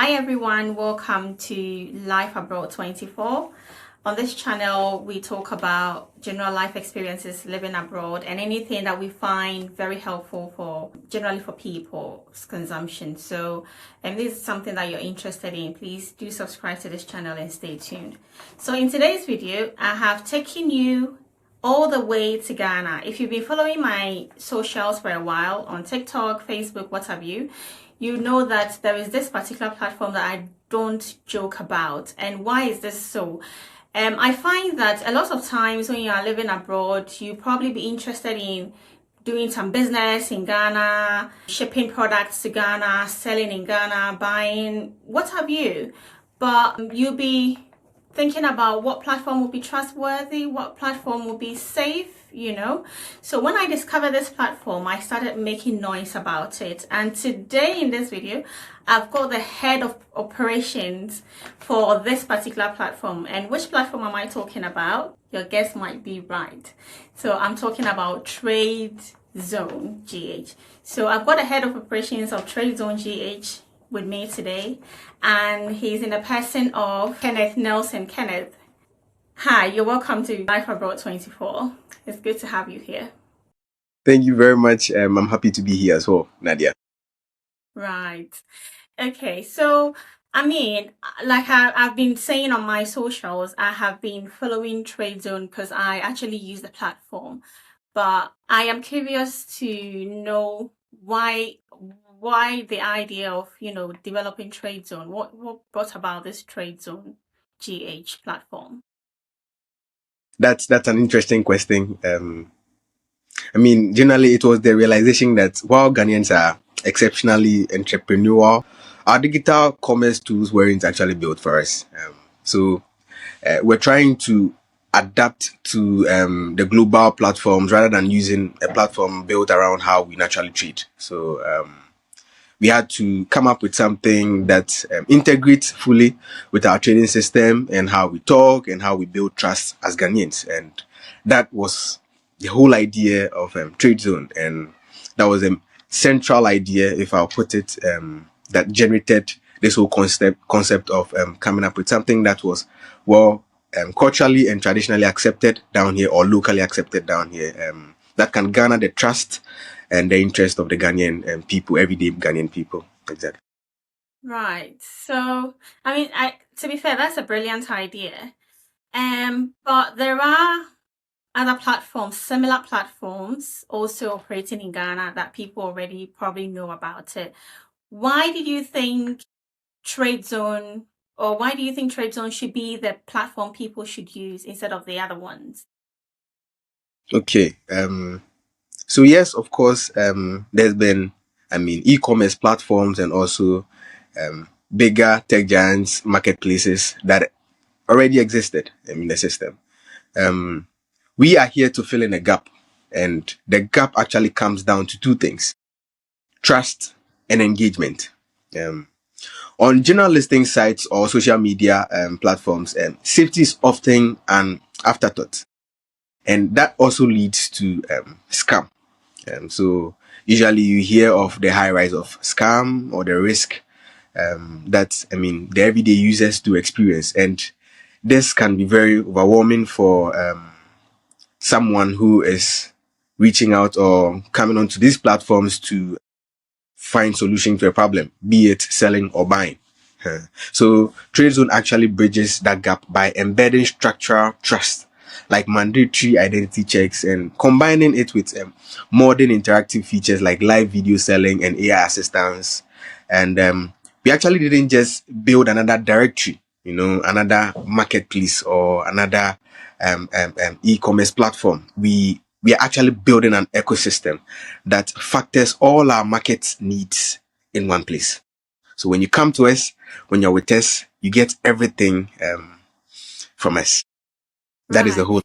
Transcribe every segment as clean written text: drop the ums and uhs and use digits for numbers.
Hi everyone, welcome to Life Abroad 24. On this channel, we talk about general life experiences living abroad and anything that we find very helpful for generally for people's consumption. So, if this is something that you're interested in, please do subscribe to this channel and stay tuned. So, in today's video, I have taken you all the way to Ghana. If you've been following my socials for a while on TikTok, Facebook, what have you, you know that there is this particular platform that I don't joke about. And why is this so? I find that a lot of times when you are living abroad, you probably be interested in doing some business in Ghana, shipping products to Ghana, selling in Ghana, buying, what have you. But you'll be thinking about what platform will be trustworthy, what platform will be safe, So when I discovered this platform, I started making noise about it. And today in this video, I've got the head of operations for this particular platform. And which platform am I talking about? Your guess might be right. So I'm talking about Tradezone GH. So I've got the head of operations of Tradezone GH with me today, and he's in the person of Kenneth Nelson. Kenneth, hi, you're welcome to Life Abroad 24. It's good to have you here. Thank you very much. I'm happy to be here as well, Nadia. Right. Okay, so like I've been saying on my socials, I have been following Tradezone because I actually use the platform. But I am curious to know why the idea of, developing Tradezone. What brought about this Tradezone GH platform? That's an interesting question. Generally, it was the realization that while Ghanaians are exceptionally entrepreneurial, our digital commerce tools weren't actually built for us. So we're trying to adapt to the global platforms rather than using a platform built around how we naturally trade. So we had to come up with something that integrates fully with our trading system and how we talk and how we build trust as Ghanaians. And that was the whole idea of Tradezone. And that was a central idea, if I'll put it, that generated this whole concept of coming up with something that was, well, culturally and traditionally accepted down here or locally accepted down here, that can garner the trust and the interest of the Ghanaian people, everyday Ghanaian people. Exactly. Right. So, to be fair, that's a brilliant idea. But there are other platforms, similar platforms, also operating in Ghana that people already probably know about it. Why do you think Tradezone, or why do you think Tradezone should be the platform people should use instead of the other ones? Okay. So yes, of course, there's been, e-commerce platforms and also bigger tech giants, marketplaces that already existed in the system. We are here to fill in a gap, and the gap actually comes down to two things: trust and engagement. On general listing sites or social media platforms, safety is often an afterthought, and that also leads to scam. So usually you hear of the high rise of scam or the risk that the everyday users do experience, and this can be very overwhelming for someone who is reaching out or coming onto these platforms to find solution to a problem, be it selling or buying. So Tradezone actually bridges that gap by embedding structural trust, like mandatory identity checks, and combining it with modern interactive features like live video selling and AI assistance. And we actually didn't just build another directory, another marketplace or another e-commerce platform. We are actually building an ecosystem that factors all our market needs in one place. So when you come to us, when you're with us, you get everything from us. That is the Right. whole.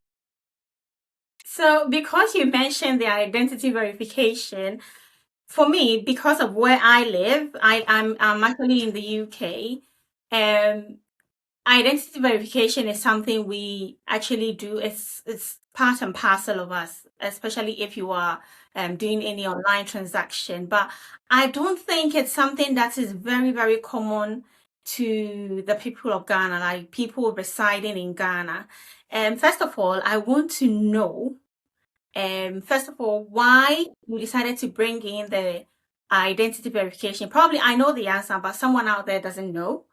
So because you mentioned the identity verification, for me, because of where I live, I'm actually in the UK. Identity verification is something we actually do. It's part and parcel of us, especially if you are doing any online transaction. But I don't think it's something that is very, very common to the people of Ghana, like people residing in Ghana. First of all, I want to know, first of all, why you decided to bring in the identity verification. Probably I know the answer, but someone out there doesn't know.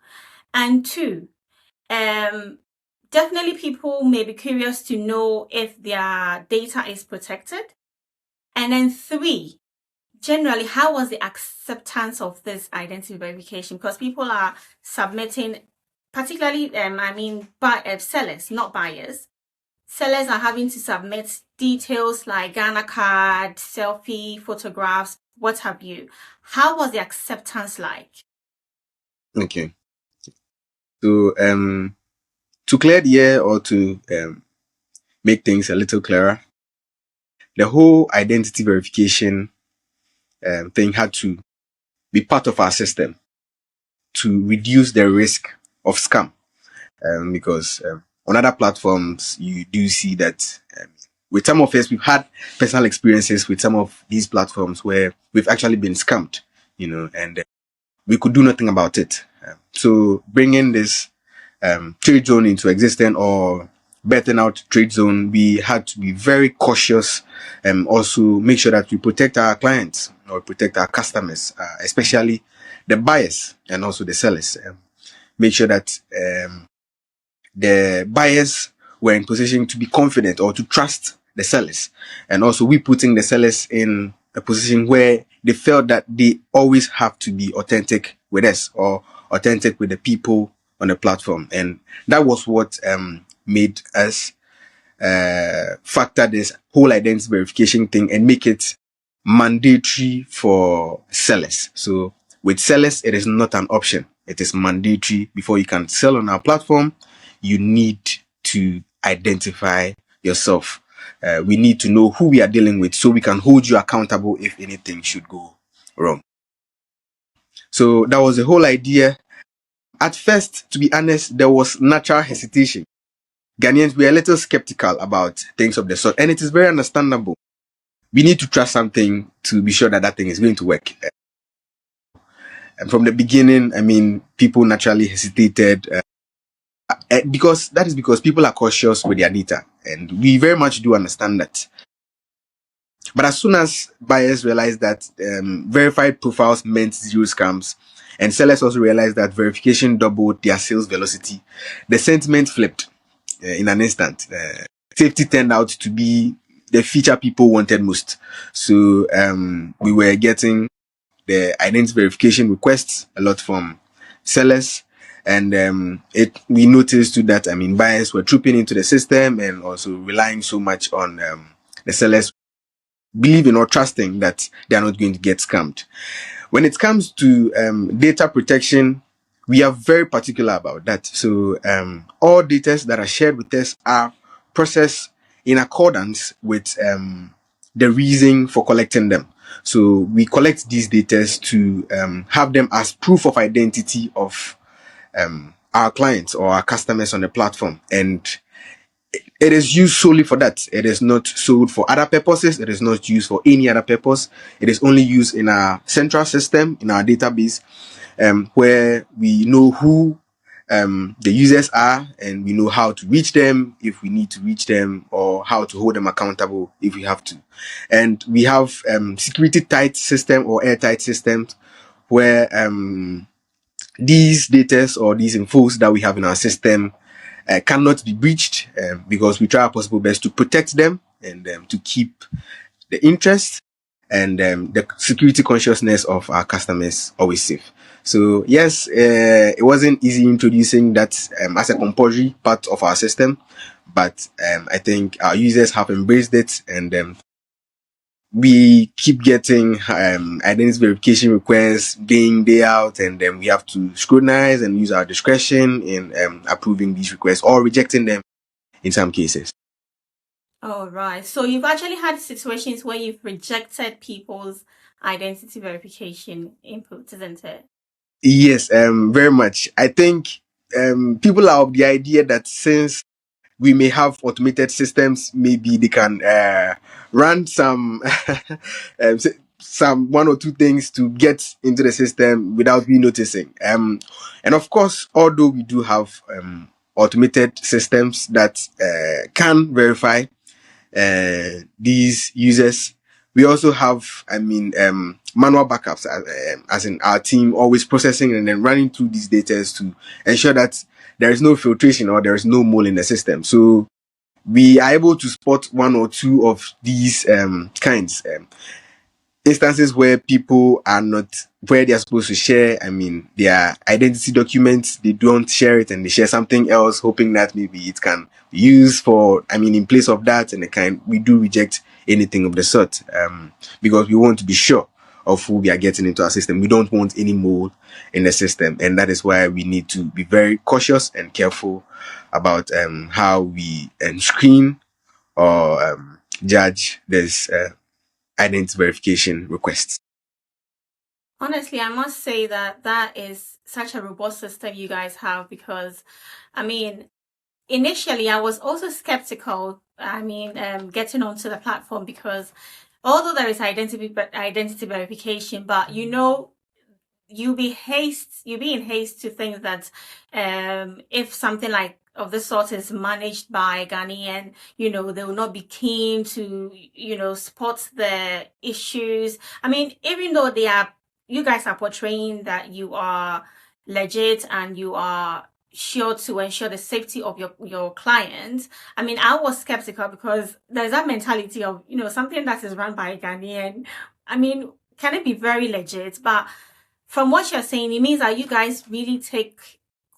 And two, um, definitely people may be curious to know if their data is protected. And then three, generally, how was the acceptance of this identity verification? Because people are submitting, particularly, sellers, not buyers. Sellers are having to submit details like Ghana card, selfie, photographs, what have you. How was the acceptance like? Okay. So to clear the air, or to make things a little clearer, the whole identity verification thing had to be part of our system to reduce the risk of scam. Because on other platforms, you do see that with some of us, we've had personal experiences with some of these platforms where we've actually been scammed, and we could do nothing about it. So bringing this Tradezone into existence, or betting out Tradezone, we had to be very cautious and also make sure that we protect our clients or protect our customers, especially the buyers and also the sellers. Make sure that the buyers were in position to be confident or to trust the sellers, and also we putting the sellers in a position where they felt that they always have to be authentic with us, or authentic with the people on the platform. And that was what made us factor this whole identity verification thing and make it mandatory for sellers. So with sellers, it is not an option. It is mandatory. Before you can sell on our platform, you need to identify yourself. We need to know who we are dealing with so we can hold you accountable if anything should go wrong. So that was the whole idea. At first, to be honest, there was natural hesitation. Ghanaians were a little skeptical about things of the sort, and it is very understandable. We need to trust something to be sure that that thing is going to work. And from the beginning, people naturally hesitated, because people are cautious with their data, and we very much do understand that. But as soon as buyers realized that verified profiles meant zero scams, and sellers also realized that verification doubled their sales velocity, the sentiment flipped in an instant. Safety turned out to be the feature people wanted most. So we were getting the identity verification requests a lot from sellers, and we noticed too that buyers were trooping into the system and also relying so much on the sellers, believing or trusting that they are not going to get scammed. When it comes to data protection, we are very particular about that. So all data that are shared with us are processed in accordance with the reason for collecting them. So we collect these data to have them as proof of identity of our clients or our customers on the platform. And it is used solely for that. It is not sold for other purposes. It is not used for any other purpose. It is only used in our central system, in our database, where we know who the users are, and we know how to reach them if we need to reach them, or how to hold them accountable if we have to. And we have security tight system or airtight systems where these data or these infos that we have in our system cannot be breached, because we try our possible best to protect them and to keep the interest and the security consciousness of our customers always safe. So yes, it wasn't easy introducing that as a compulsory part of our system, but I think our users have embraced it, and we keep getting identity verification requests day in, day out, and then we have to scrutinize and use our discretion in approving these requests or rejecting them in some cases. All right. So you've actually had situations where you've rejected people's identity verification input, isn't it? Yes, very much. I think people are of the idea that since we may have automated systems, maybe they can run some some one or two things to get into the system without we noticing. And of course, although we do have automated systems that can verify these users, we also have, manual backups, as in our team always processing and then running through these data to ensure that there is no filtration or there is no mole in the system. So we are able to spot one or two of these kinds. Instances where people are not where they're supposed to share, their identity documents, they don't share it and they share something else, hoping that maybe it can be used for, in place of that and the kind. We do reject anything of the sort, because we want to be sure of who we are getting into our system. We don't want any mold in the system, and that is why we need to be very cautious and careful about how we screen or judge this identity verification requests. Honestly, I must say that that is such a robust system you guys have because, I mean, initially I was also skeptical. Getting onto the platform because although there is identity verification, but you be in haste to think that if something like of this sort is managed by Ghanaian, they will not be keen to, spot the issues. Even though you guys are portraying that you are legit and you are sure to ensure the safety of your clients. I was skeptical because there's that mentality of, something that is run by a Ghanaian. Can it be very legit? But from what you're saying, it means that you guys really take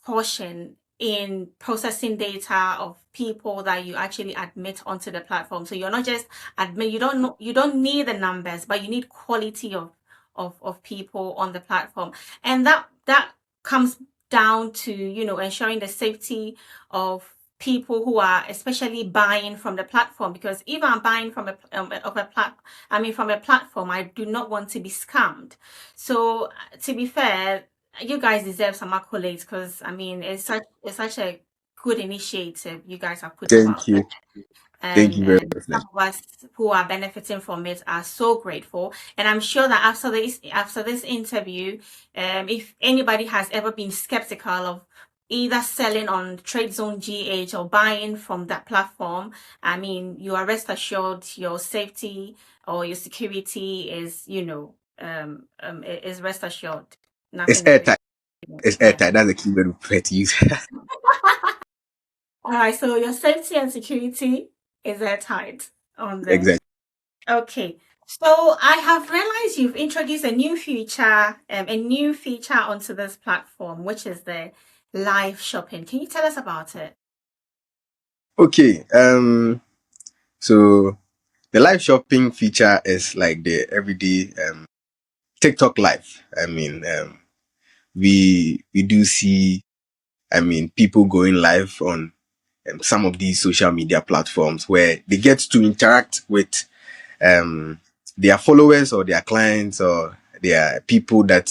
caution in processing data of people that you actually admit onto the platform. So you're not just admit, you don't need the numbers, but you need quality of people on the platform. And that comes down to, ensuring the safety of people who are especially buying from the platform, because if I'm buying from from a platform, I do not want to be scammed. So to be fair, you guys deserve some accolades because it's such a good initiative you guys have put Thank about it. you. Thank And you very much. some of us who are benefiting from it are so grateful. And I'm sure that after this interview, if anybody has ever been skeptical of either selling on Tradezone GH or buying from that platform, you are rest assured your safety or your security is, is rest assured. It's Nothing is airtight. It's yeah. airtight. That's the keyword we prefer to use. All right, so your safety and security is airtight on there. Exactly. Okay, so I have realized you've introduced a new feature onto this platform, which is the live shopping. Can you tell us about it? Okay. So the live shopping feature is like the everyday TikTok live. We do see, people going live on some of these social media platforms where they get to interact with um, their followers or their clients or their people that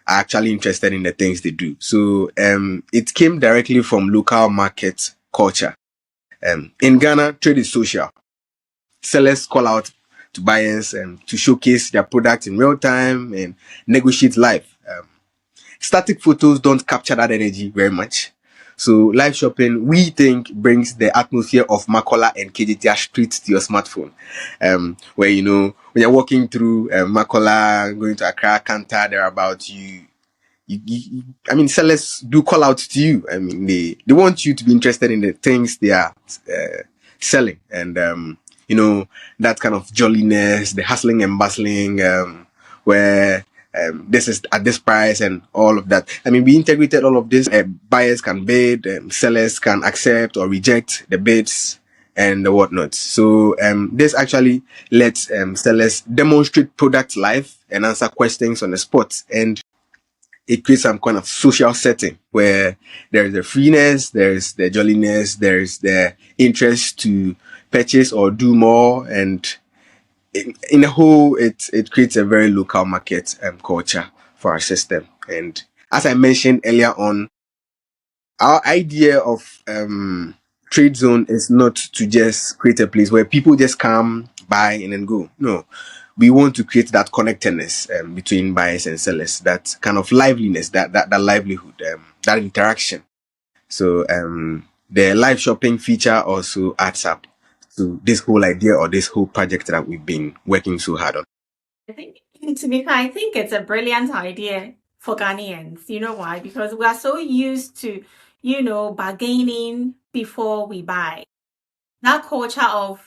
are actually interested in the things they do. So it came directly from local market culture. In Ghana, trade is social. Sellers call out to buyers to showcase their product in real time and negotiate live. Static photos don't capture that energy very much. So live shopping, we think, brings the atmosphere of Makola and KJTR straight to your smartphone. Where when you're walking through Makola, going to Accra, Kanta, they're about sellers do call out to you. They want you to be interested in the things they are selling, and you know that kind of jolliness, the hustling and bustling, where this is at this price and all of that. We integrated all of this. Buyers can bid, sellers can accept or reject the bids and the whatnot. So this actually lets sellers demonstrate product live and answer questions on the spot, and it creates some kind of social setting where there's the freeness, there's the jolliness, there's the interest to purchase or do more, and in a whole, it creates a very local market culture for our system. And as I mentioned earlier on, our idea of trade zone is not to just create a place where people just come buy and then go. No, we want to create that connectedness between buyers and sellers, that kind of liveliness, that livelihood, that interaction. So the live shopping feature also adds up to this whole idea or this whole project that we've been working so hard on. I think, to be fair, I think it's a brilliant idea for Ghanaians. You know why? Because we are so used to, bargaining before we buy. That culture of,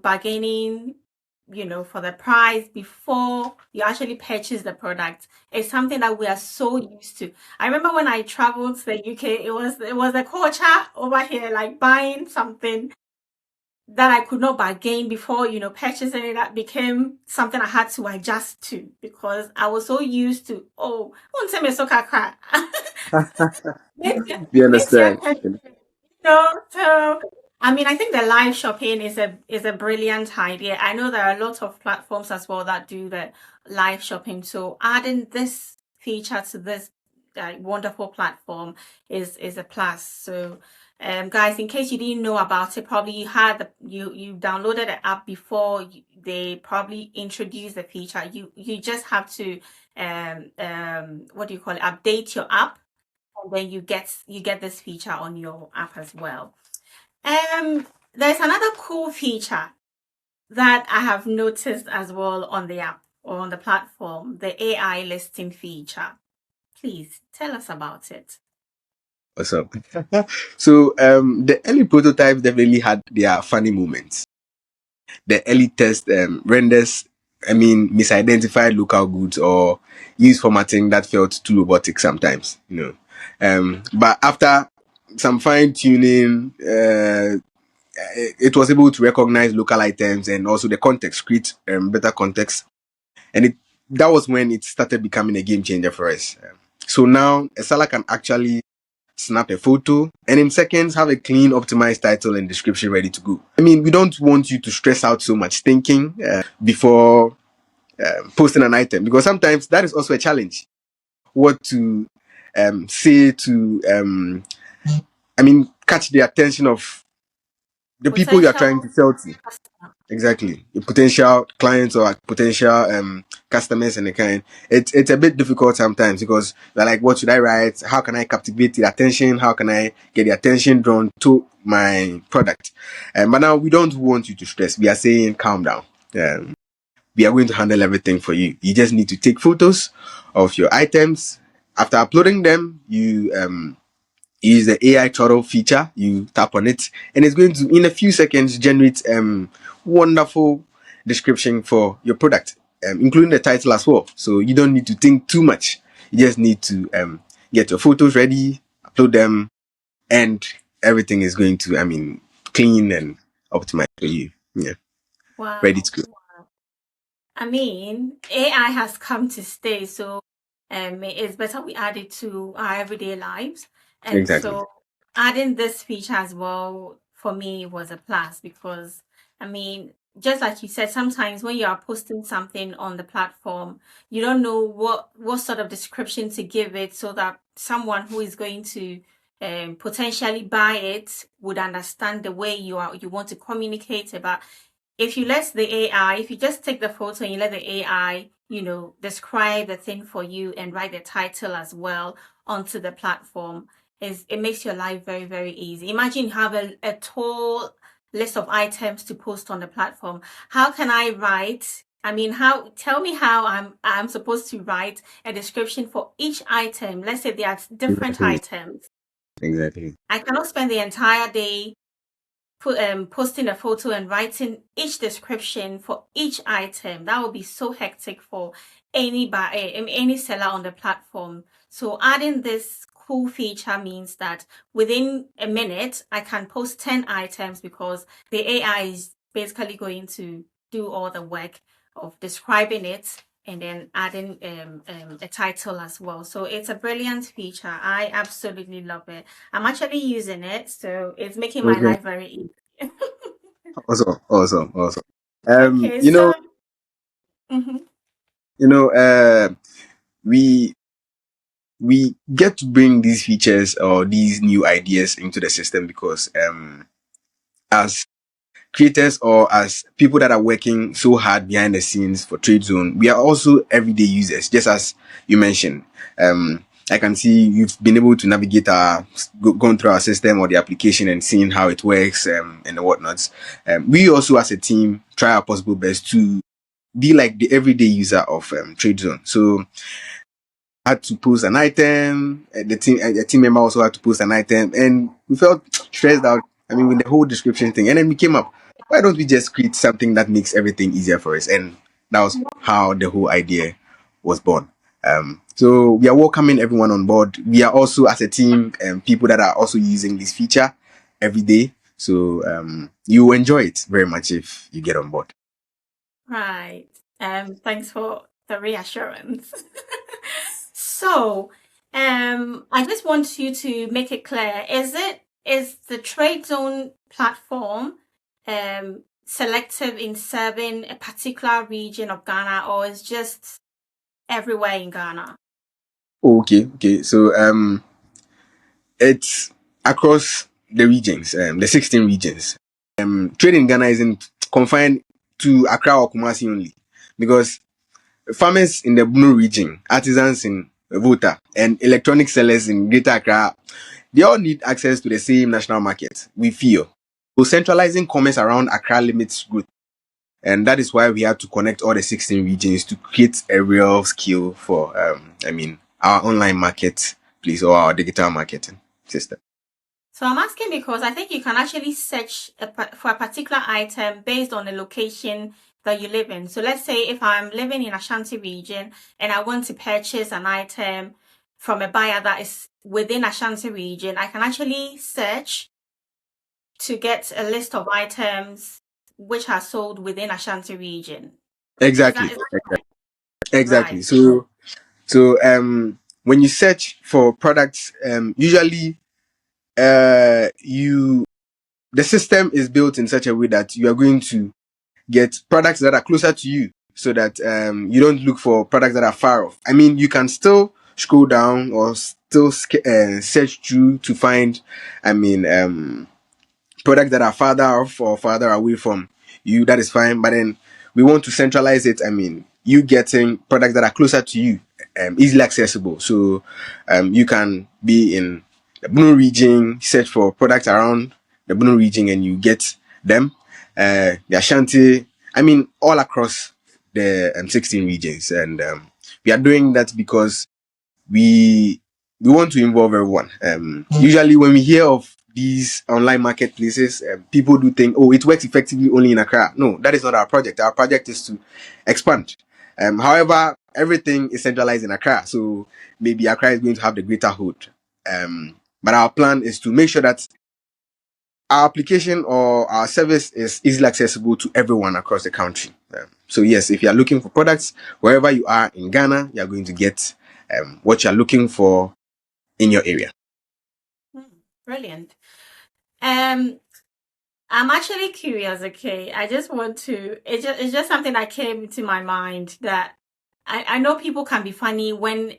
bargaining, for the price before you actually purchase the product is something that we are so used to. I remember when I traveled to the UK, it was a culture over here, like buying something that I could not bargain before, purchasing it. That became something I had to adjust to because I was so used to, oh, won't tell me so kaka. You understand? So I mean, I think the live shopping is a brilliant idea. I know there are lots of platforms as well that do the live shopping. So adding this feature to this wonderful platform is a plus. So guys, in case you didn't know about it, probably you downloaded the app before they probably introduced the feature. You just have to what do you call it, update your app, and then you get this feature on your app as well. There's another cool feature that I have noticed as well on the app or on the platform, the AI listing feature. Please tell us about it. What's up? So the early prototypes definitely had their funny moments. The early test renders, misidentified local goods or use formatting that felt too robotic sometimes, But after some fine tuning, it was able to recognize local items and also the context, create better context. And that was when it started becoming a game changer for us. So now a seller can actually snap a photo and in seconds have a clean, optimized title and description ready to go. We don't want you to stress out so much thinking before posting an item, because sometimes that is also a challenge. What to say to, catch the attention of the people you are trying to sell to. Customer. Exactly. The potential clients or potential customers and the kind. It's a bit difficult sometimes because they're like, what should I write? How can I captivate the attention? How can I get the attention drawn to my product? But now we don't want you to stress. We are saying calm down. We are going to handle everything for you. You just need to take photos of your items. After uploading them, you use the AI tutorial feature. You tap on it, and it's going to, in a few seconds, generate wonderful description for your product, including the title as well. So you don't need to think too much. You just need to get your photos ready, upload them, and everything is going to, clean and optimized for you. Yeah, ready Wow. to go. I mean, AI has come to stay, so it's better we add it to our everyday lives. And Exactly. so adding this feature as well for me was a plus because I mean, just like you said, sometimes when you are posting something on the platform, you don't know what sort of description to give it so that someone who is going to potentially buy it would understand the way you want to communicate about. If you let the AI, if you just take the photo and you let the AI, describe the thing for you and write the title as well onto the platform, it makes your life very, very easy. Imagine you have a tall list of items to post on the platform. How can I write? Tell me how I'm supposed to write a description for each item. Let's say there are different Exactly. items. Exactly. I cannot spend the entire day posting a photo and writing each description for each item. That would be so hectic for any seller on the platform. So adding this cool feature means that within a minute I can post 10 items because the AI is basically going to do all the work of describing it and then adding a title as well. So it's a brilliant feature. I absolutely love it. I'm actually using it, so it's making my Okay. life very easy. Awesome. Awesome. Awesome. Okay, You so know, mhm. you know, we we get to bring these features or these new ideas into the system because as creators or as people that are working so hard behind the scenes for Tradezone, we are also everyday users, just as you mentioned. I can see you've been able to navigate gone through our system or the application and seeing how it works, and whatnot. We also, as a team, try our possible best to be like the everyday user of Tradezone. So had to post an item. The team member also had to post an item, and we felt stressed out. I mean, with the whole description thing, and then we came up. Why don't we just create something that makes everything easier for us? And that was how the whole idea was born. So we are welcoming everyone on board. We are also, as a team, people that are also using this feature every day. So you will enjoy it very much if you get on board. Right. Thanks for the reassurance. So, I just want you to make it clear, is the Tradezone platform selective in serving a particular region of Ghana, or is just everywhere in Ghana? Okay. So it's across the regions, the 16 regions. Trade in Ghana isn't confined to Accra or Kumasi only, because farmers in the Blue region, artisans in Volta, and electronic sellers in Greater Accra, they all need access to the same national market, we feel. So centralizing commerce around Accra limits growth. And that is why we had to connect all the 16 regions to create a real skill for, our online marketplace or our digital marketing system. So I'm asking because I think you can actually search for a particular item based on the location that you live in. So let's say if I'm living in Ashanti region and I want to purchase an item from a buyer that is within Ashanti region, I can actually search to get a list of items which are sold within Ashanti region. Exactly. Is that correct? Exactly. Right. So when you search for products, usually you the system is built in such a way that you are going to get products that are closer to you, so that you don't look for products that are far off. I mean, you can still scroll down or still search through to find, I mean, products that are farther off or farther away from you. That is fine, but then we want to centralize it. I mean, you getting products that are closer to you, easily accessible. So you can be in the Blue region, search for products around the Blue region, and you get them. The Ashanti, I mean, all across the 16 regions, and we are doing that because we want to involve everyone. Usually, when we hear of these online marketplaces, people do think, oh, it works effectively only in Accra. No, that is not our project. Our project is to expand. However, everything is centralized in Accra, so maybe Accra is going to have the greater hold. But our plan is to make sure that our application or our service is easily accessible to everyone across the country. So yes, if you are looking for products wherever you are in Ghana, you are going to get what you are looking for in your area. Brilliant. I'm actually curious. Okay, I just want to. It's just something that came to my mind that I know people can be funny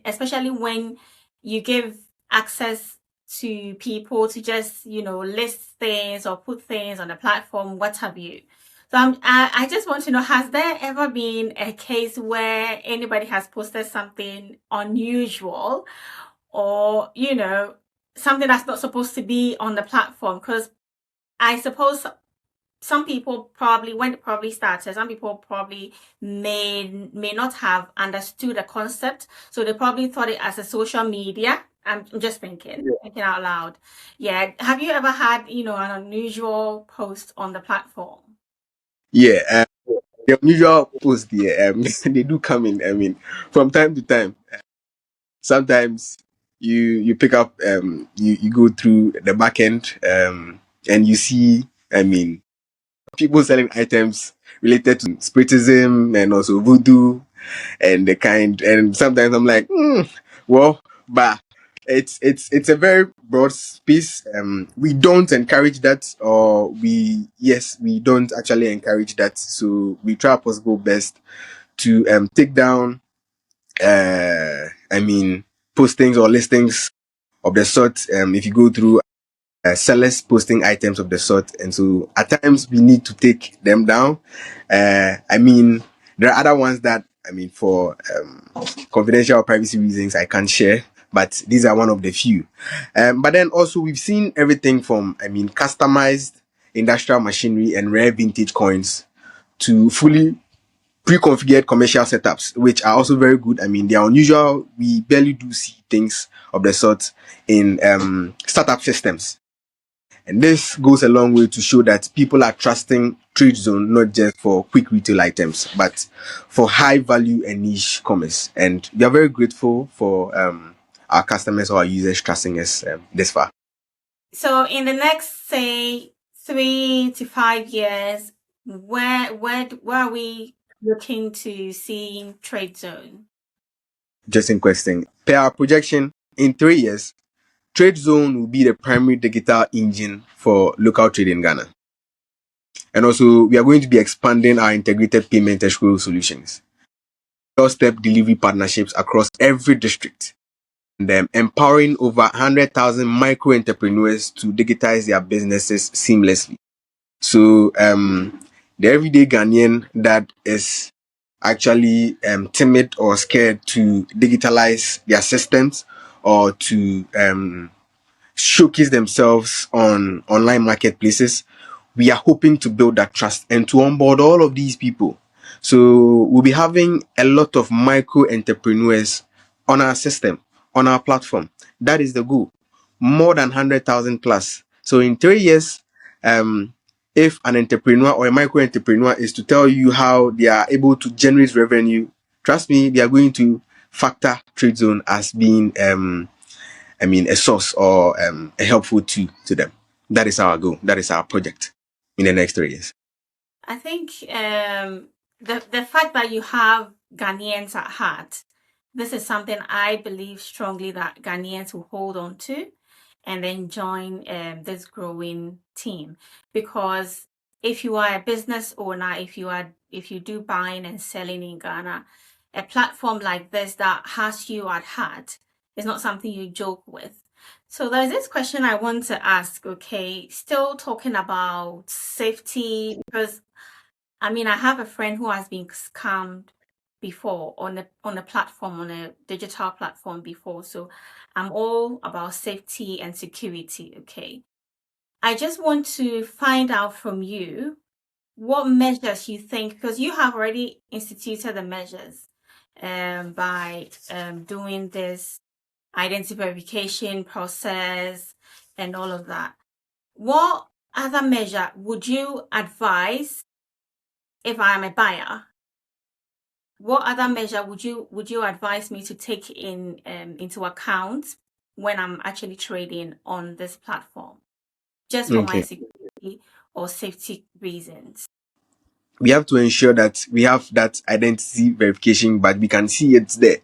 especially when you give access to people to just list things or put things on the platform, what have you. So I just want to know, has there ever been a case where anybody has posted something unusual or something that's not supposed to be on the platform? Because I suppose some people probably, when it probably started, some people probably may not have understood the concept, so they probably thought it as a social media. I'm just thinking out loud. Yeah, have you ever had an unusual post on the platform? Yeah, the unusual posts there, they do come in. I mean, from time to time. Sometimes you pick up, you go through the back end, and you see, I mean, people selling items related to spiritism and also voodoo and the kind. And sometimes I'm like, well, but it's a very broad space. We don't encourage that, or we don't actually encourage that. So we try our possible best to take down, I mean, postings or listings of the sort. If you go through sellers posting items of the sort, and so at times we need to take them down. I mean, there are other ones that for confidential or privacy reasons I can't share, but these are one of the few. But then also we've seen everything from customized industrial machinery and rare vintage coins to fully pre-configured commercial setups, which are also very good. They are unusual. We barely do see things of the sort in startup systems. And this goes a long way to show that people are trusting Tradezone not just for quick retail items, but for high value and niche commerce. And we are very grateful for our customers or our users trusting us this far. So in the next, say, 3 to 5 years, where are we looking to see Tradezone? Just in question. Per our projection, in 3 years, Tradezone will be the primary digital engine for local trade in Ghana. And also, we are going to be expanding our integrated payment escrow solutions, doorstep delivery partnerships across every district, and empowering over 100,000 micro entrepreneurs to digitize their businesses seamlessly. So, the everyday Ghanaian that is actually timid or scared to digitalize their systems or to showcase themselves on online marketplaces, we are hoping to build that trust and to onboard all of these people. So we'll be having a lot of micro entrepreneurs on our system, on our platform. That is the goal. More than 100,000 plus. So in 3 years, if an entrepreneur or a micro entrepreneur is to tell you how they are able to generate revenue, trust me, they are going to factor Tradezone as being a source or a helpful tool to them. That is our goal. That is our project in the next 3 years. I think the fact that you have Ghanaians at heart, this is something I believe strongly that Ghanaians will hold on to and then join this growing team. Because if you are a business owner, if you do buying and selling in Ghana, a platform like this that has you at heart is not something you joke with. So there's this question I want to ask, okay, still talking about safety, because I have a friend who has been scammed before on a platform, on a digital platform before. So I'm all about safety and security, okay? I just want to find out from you what measures you think, because you have already instituted the measures by doing this identity verification process and all of that. What other measure would you advise if I am a buyer? What other measure would you advise me to take into account when I'm actually trading on this platform, just for my Okay. security or safety reasons? We have to ensure that we have that identity verification, but we can see it's there.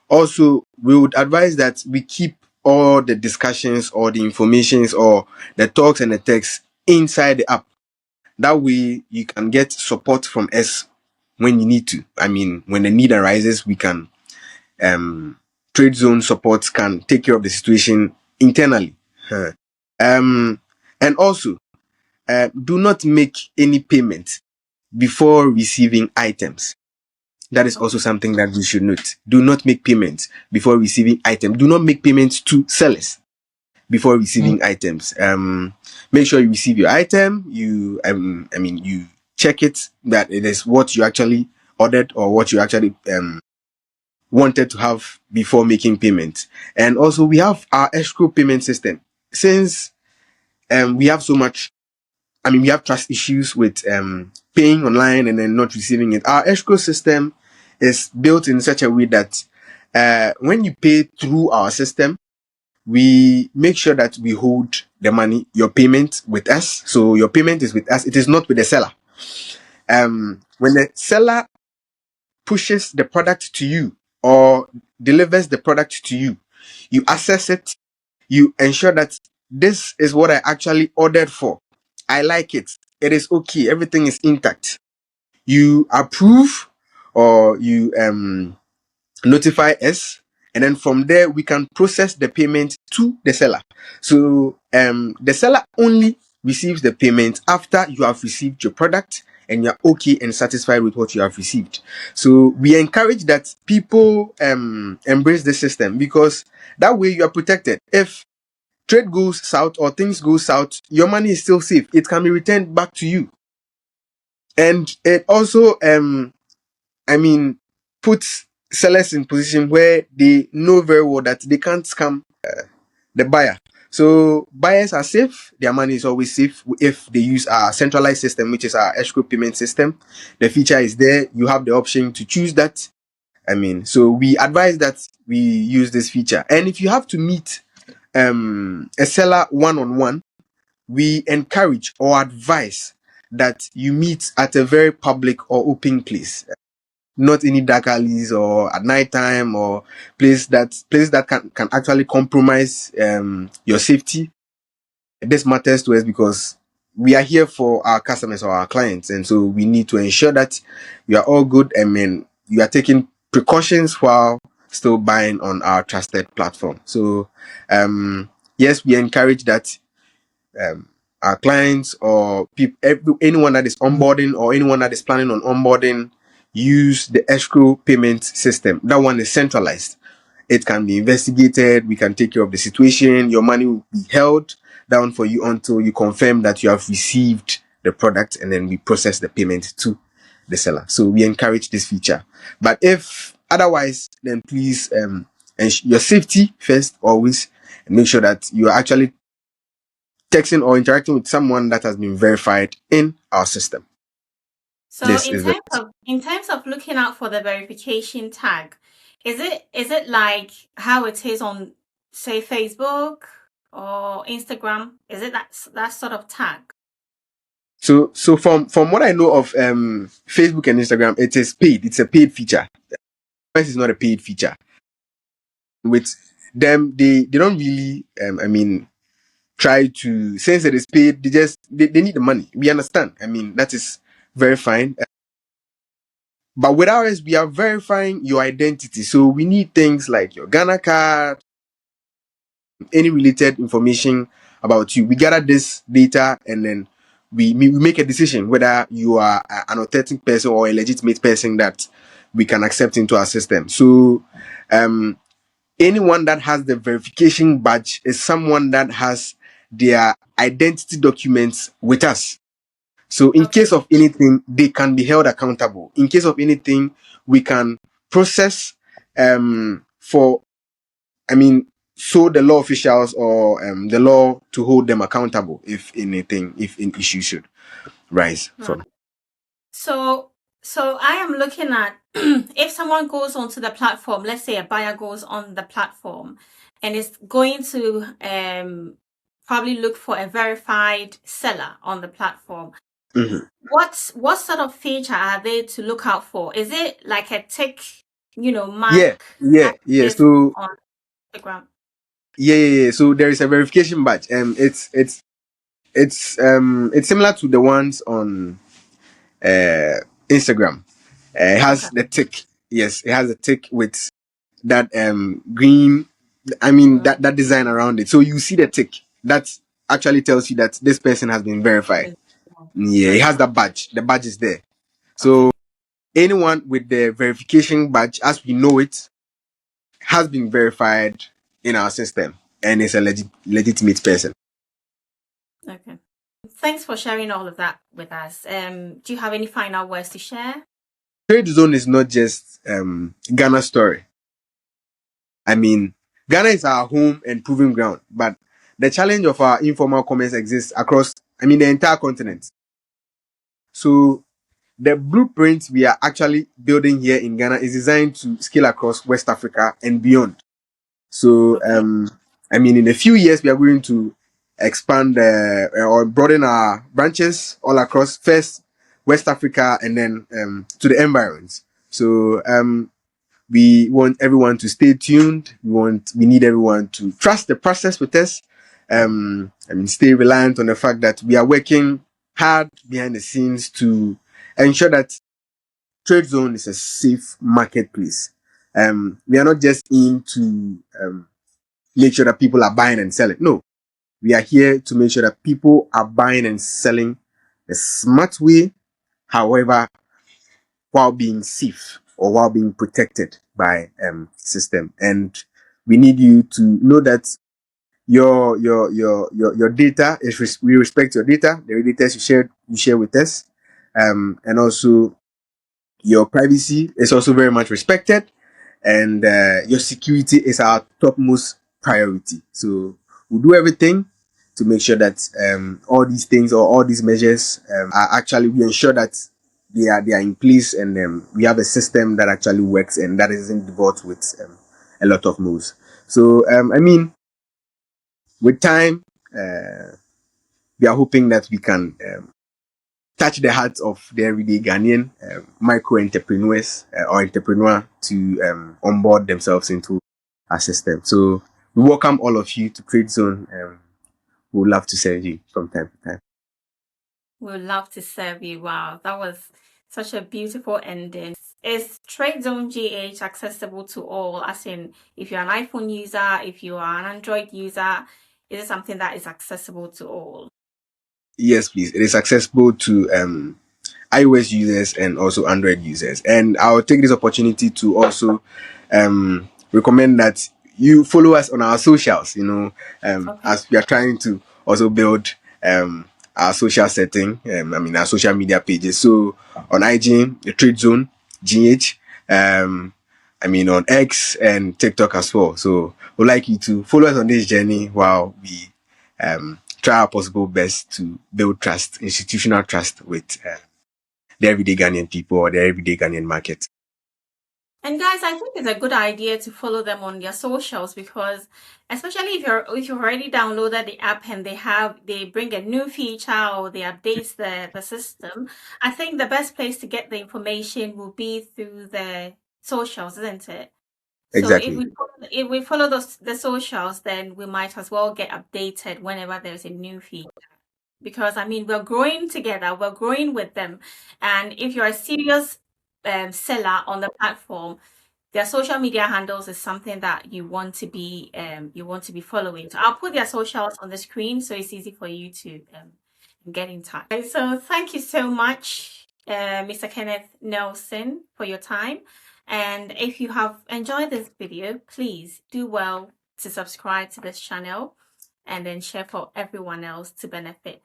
Also, we would advise that we keep all the discussions or the informations or the talks and the texts inside the app. That way, you can get support from us when you need to. When the need arises, we can Tradezone support can take care of the situation internally. Huh. And also, do not make any payment before receiving items. That is also something that we should note. Do not make payments before receiving items. Do not make payments to sellers before receiving items. Make sure you receive your item. You check it that it is what you actually ordered or what you actually wanted to have before making payment. And also, we have our escrow payment system. Since we have so much, we have trust issues with paying online and then not receiving it. Our escrow system is built in such a way that when you pay through our system, we make sure that we hold the money, your payment with us. So your payment is with us. It is not with the seller. When the seller pushes the product to you or delivers the product to you, you assess it, you ensure that this is what I actually ordered for. I like it. It is okay. Everything is intact. You approve or you notify us, and then from there we can process the payment to the seller. So the seller only receives the payment after you have received your product and you're okay and satisfied with what you have received. So we encourage that people embrace the system, because that way you are protected. If trade goes south or things go south, your money is still safe. It can be returned back to you. And it also I mean, puts sellers in position where they know very well that they can't scam the buyer. So buyers are safe. Their money is always safe if they use our centralized system, which is our escrow payment system. The feature is there. You have the option to choose that. So we advise that we use this feature. And if you have to meet a seller one-on-one, we encourage or advise that you meet at a very public or open place, not any dark alleys or at night time, or place that can actually compromise your safety. This matters to us because we are here for our customers or our clients, and so we need to ensure that you are all good. You are taking precautions while still buying on our trusted platform. So yes, we encourage that our clients or anyone that is onboarding or anyone that is planning on onboarding, use the escrow payment system. That one is centralized. It can be investigated. We can take care of the situation. Your money will be held down for you until you confirm that you have received the product, and then we process the payment to the seller. So we encourage this feature. But if otherwise, then please your safety first always, and make sure that you are actually texting or interacting with someone that has been verified in our system. So This is the in terms of looking out for the verification tag, is it like how it is on, say, Facebook or Instagram? Is it that sort of tag? so from what I know of Facebook and Instagram, it is paid. It's a paid feature. This is not a paid feature. With them, they don't really try to, since it is paid, they need the money. We understand. That is very fine. But with ours, we are verifying your identity. So we need things like your Ghana card, any related information about you. We gather this data, and then we make a decision whether you are an authentic person or a legitimate person that we can accept into our system. So anyone that has the verification badge is someone that has their identity documents with us. So in Okay. case of anything, they can be held accountable. In case of anything, we can process for so the law officials or the law to hold them accountable if an issue should rise from. Right. So I am looking at if someone goes onto the platform, let's say a buyer goes on the platform and is going to probably look for a verified seller on the platform. Mm-hmm. What sort of feature are they to look out for? Is it like a tick, mark Yeah. So on Instagram? yeah. So there is a verification badge. It's similar to the ones on Instagram. It has Okay. the tick. Yes, it has a tick with that green. That design around it. So you see the tick. That actually tells you that this person has been verified. Yeah, it has Okay. that badge. The badge is there. Okay. So anyone with the verification badge, as we know it, has been verified in our system and is a legitimate person. Okay. Thanks for sharing all of that with us. Do you have any final words to share? Tradezone is not just Ghana story. Ghana is our home and proving ground, but the challenge of our informal commerce exists across the entire continent. So the blueprint we are actually building here in Ghana is designed to scale across West Africa and beyond. So Okay. in a few years we are going to expand or broaden our branches all across, first West Africa and then to the environs. So we want everyone to stay tuned. We need everyone to trust the process with us. Stay reliant on the fact that we are working hard behind the scenes to ensure that Tradezone is a safe marketplace. We are not just in to make sure that people are buying and selling. No, we are here to make sure that people are buying and selling a smart way, however, while being safe or while being protected by system. And we need you to know that your data is we respect your data, the data you share with us, and also your privacy is also very much respected, and your security is our topmost priority. So we'll do everything to make sure that all these things or all these measures are actually, we ensure that they are in place, and we have a system that actually works and that isn't devoid with a lot of moves. So I mean, with time, we are hoping that we can touch the hearts of the everyday Ghanaian micro entrepreneurs or entrepreneur to onboard themselves into our system. So we welcome all of you to Tradezone. We would love to serve you from time to time. We would love to serve you. Wow, that was such a beautiful ending. Is Tradezone GH accessible to all? As in, if you're an iPhone user, if you are an Android user, is it something that is accessible to all? Yes, please. It is accessible to iOS users and also Android users. And I'll take this opportunity to also recommend that you follow us on our socials, Okay. as we are trying to also build our social setting, our social media pages. So on IG, the Trade Zone, GH, on X and TikTok as well. So we'd like you to follow us on this journey while we try our possible best to build trust, institutional trust with the everyday Ghanaian people or the everyday Ghanaian market. And guys, I think it's a good idea to follow them on their socials, because especially if you've already downloaded the app and they bring a new feature or they update the system, I think the best place to get the information will be through the socials, isn't it? So Exactly. if we follow the socials, then we might as well get updated whenever there's a new feature. Because I mean, we're growing together, we're growing with them, and if you're a serious seller on the platform, their social media handles is something that you want to be following. So I'll put their socials on the screen so it's easy for you to get in touch. Okay, so thank you so much, Mr. Kenneth Nelson, for your time. And if you have enjoyed this video, please do well to subscribe to this channel and then share for everyone else to benefit.